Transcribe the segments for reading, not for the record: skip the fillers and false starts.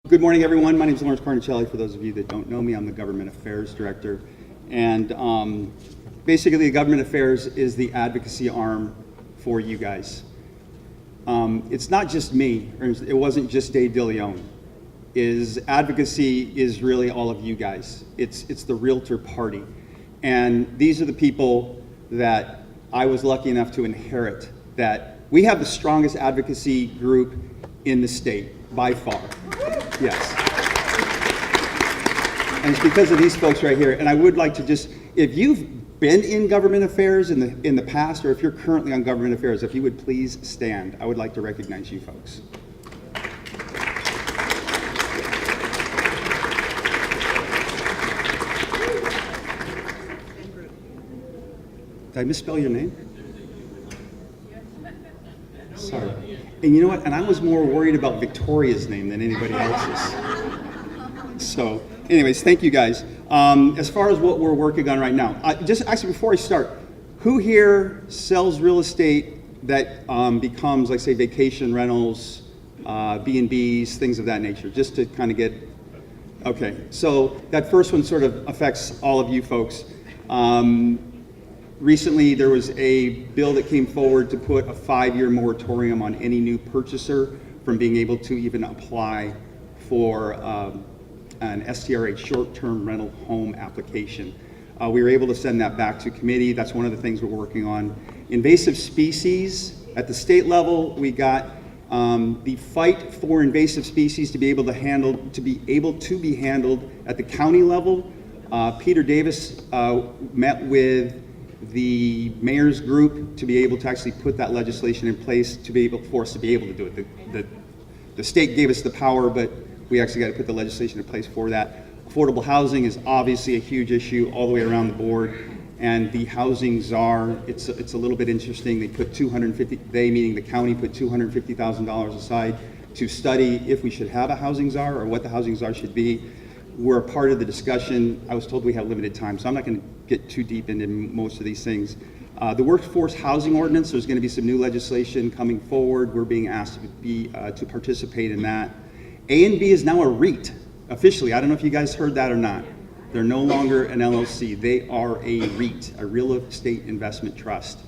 Good morning, everyone. My name is Lawrence Carnicelli. For those of you that don't know me, I'm the Government Affairs Director. And basically, Government Affairs is the advocacy arm for you guys. It's not just me, or it wasn't just Dave DeLeon. Advocacy is really all of you guys. It's the realtor party. And these are the people that I was lucky enough to inherit, that we have the strongest advocacy group in the state, by far. Yes. And it's because of these folks right here. And I would like to just, if you've been in government affairs in the past, or if you're currently on government affairs, if you would please stand, I would like to recognize you folks. Did I misspell your name? Sorry. And you know what? And I was more worried about Victoria's name than anybody else's. So, anyways, thank you guys. As far as what we're working on right now, just actually before I start, who here sells real estate that becomes, like, say, vacation rentals, B&Bs, things of that nature, just to kind of get, okay. So that first one sort of affects all of you folks. Recently, there was a bill that came forward to put a 5-year moratorium on any new purchaser from being able to even apply for an STRH, short-term rental home application. We were able to send that back to committee. That's one of the things we're working on. Invasive species, at the state level, we got the fight for invasive species to be able to handled at the county level. Peter Davis met with the mayor's group to be able to actually put that legislation in place to be able for us to be able to do it. The state gave us the power, but we actually got to put the legislation in place for that. Affordable housing is obviously a huge issue all the way around the board, and the housing czar, it's a little bit interesting. They put they meaning the county put $250,000 aside to study if we should have a housing czar or what the housing czar should be. We're a part of the discussion. I was told we have limited time, so I'm not going to get too deep into most of these things. The workforce housing ordinance, there's going to be some new legislation coming forward. We're being asked to participate in that. A&B is now a REIT, officially. I don't know if you guys heard that or not. They're no longer an LLC. They are a REIT, a real estate investment trust.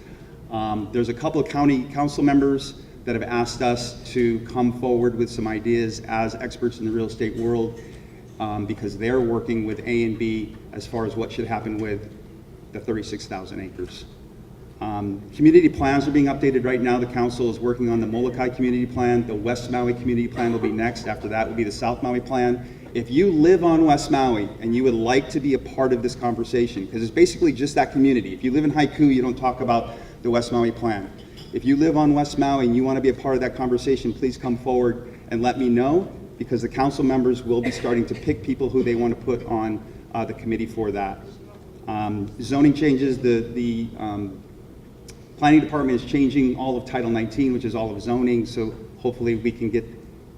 There's a couple of county council members that have asked us to come forward with some ideas as experts in the real estate world, because they're working with A&B as far as what should happen with the 36,000 acres. Community plans are being updated right now. The council is working on the Molokai Community Plan. The West Maui Community Plan will be next. After that will be the South Maui Plan. If you live on West Maui and you would like to be a part of this conversation, because it's basically just that community. If you live in Haiku, you don't talk about the West Maui Plan. If you live on West Maui and you want to be a part of that conversation, please come forward and let me know, because the council members will be starting to pick people who they want to put on the committee for that. Zoning changes, the planning department is changing all of Title 19, which is all of zoning, so hopefully we can get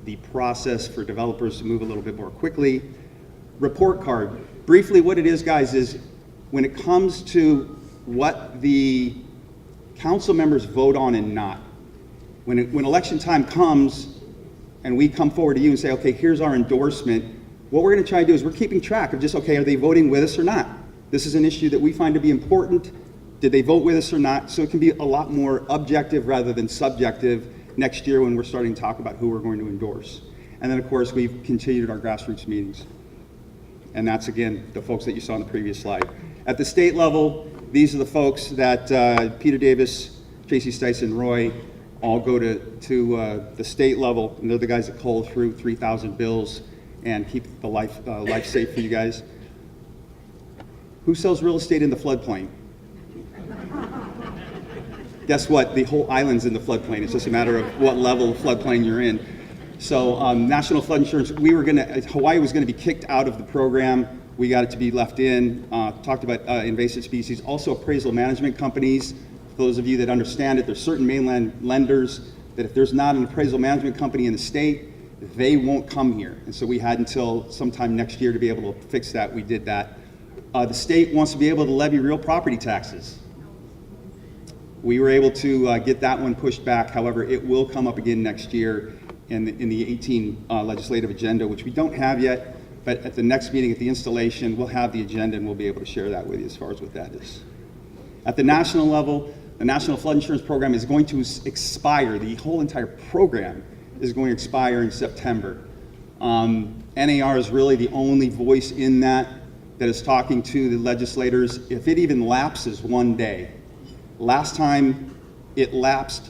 the process for developers to move a little bit more quickly. Report card. Briefly, what it is, guys, is when it comes to what the council members vote on and not, when election time comes, and we come forward to you and say, okay, here's our endorsement, what we're going to try to do is we're keeping track of just, okay, are they voting with us or not? This is an issue that we find to be important. Did they vote with us or not? So it can be a lot more objective rather than subjective next year when we're starting to talk about who we're going to endorse. And then, of course, we've continued our grassroots meetings. And that's, again, the folks that you saw on the previous slide. At the state level, these are the folks that Peter Davis, Tracy Stice, and Roy all go to the state level, and they're the guys that cull through 3,000 bills and keep the life safe for you guys. Who sells real estate in the floodplain? Guess what? The whole island's in the floodplain. It's just a matter of what level of floodplain you're in. So National Flood Insurance, Hawaii was going to be kicked out of the program. We got it to be left in. Talked about invasive species. Also appraisal management companies. For those of you that understand it, there's certain mainland lenders that if there's not an appraisal management company in the state, they won't come here. And so we had until sometime next year to be able to fix that. We did that. The state wants to be able to levy real property taxes. We were able to get that one pushed back. However, it will come up again next year. in the 18 legislative agenda, which we don't have yet, but at the next meeting, at the installation, we'll have the agenda and we'll be able to share that with you as far as what that is. At the national level, the National Flood Insurance Program is going to expire. The whole entire program is going to expire in September. NAR is really the only voice in that is talking to the legislators. If it even lapses one day, last time it lapsed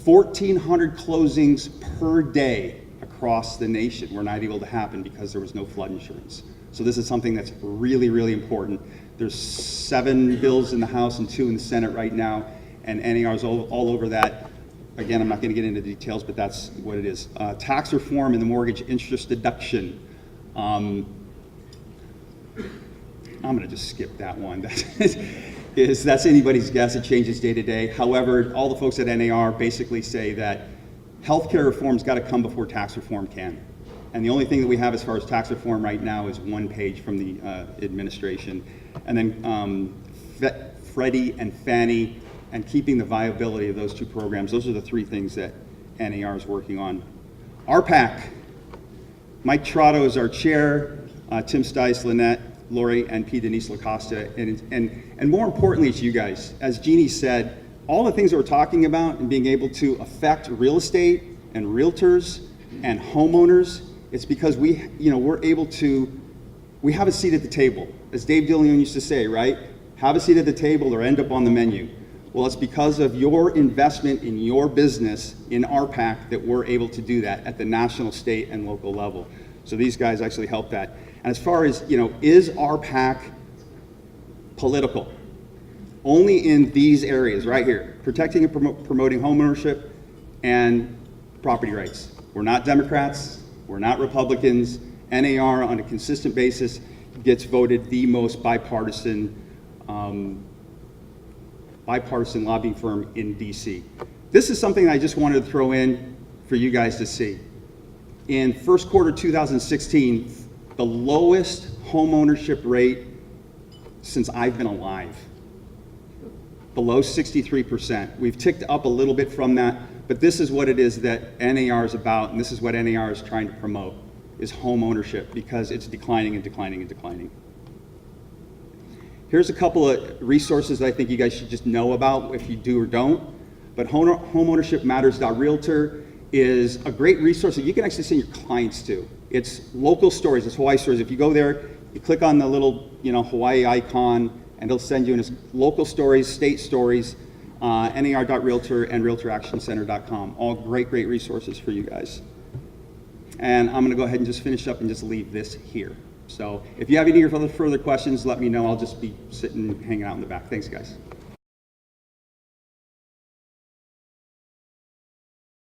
1,400 closings per day across the nation were not able to happen because there was no flood insurance. So this is something that's really, really important. There's 7 bills in the House and 2 in the Senate right now, and NAR is all over that. Again, I'm not going to get into details, but that's what it is. Tax reform and the mortgage interest deduction. I'm going to just skip that one. That's anybody's guess. It changes day to day. However, all the folks at NAR basically say that healthcare reform's got to come before tax reform can. And the only thing that we have as far as tax reform right now is one page from the administration. And then Freddie and Fannie, and keeping the viability of those 2 programs. Those are the 3 things that NAR is working on. RPAC, Mike Trotto is our chair, Tim Stice, Lynette, Lori, and P. Denise LaCosta. And more importantly, it's you guys. As Jeannie said, all the things that we're talking about and being able to affect real estate and realtors and homeowners, it's because we're able to, we have a seat at the table. As Dave Dillion used to say, right? Have a seat at the table or end up on the menu. Well, it's because of your investment in your business in RPAC that we're able to do that at the national, state, and local level. So these guys actually help that. And as far as, is RPAC political? Only in these areas right here, protecting and promoting homeownership and property rights. We're not Democrats, we're not Republicans. NAR on a consistent basis gets voted the most bipartisan lobbying firm in DC. This is something I just wanted to throw in for you guys to see. In first quarter 2016, the lowest homeownership rate since I've been alive, below 63%. We've ticked up a little bit from that, but this is what it is that NAR is about, and this is what NAR is trying to promote, is homeownership, because it's declining and declining and declining. Here's a couple of resources that I think you guys should just know about if you do or don't. But homeownershipmatters.realtor is a great resource that you can actually send your clients to. It's local stories, it's Hawaii stories. If you go there, you click on the little Hawaii icon, and it'll send you in local stories, state stories, nar.realtor and realtoractioncenter.com. All great resources for you guys. And I'm going to go ahead and just finish up and just leave this here. So if you have any further questions, let me know. I'll just be sitting, hanging out in the back. Thanks, guys.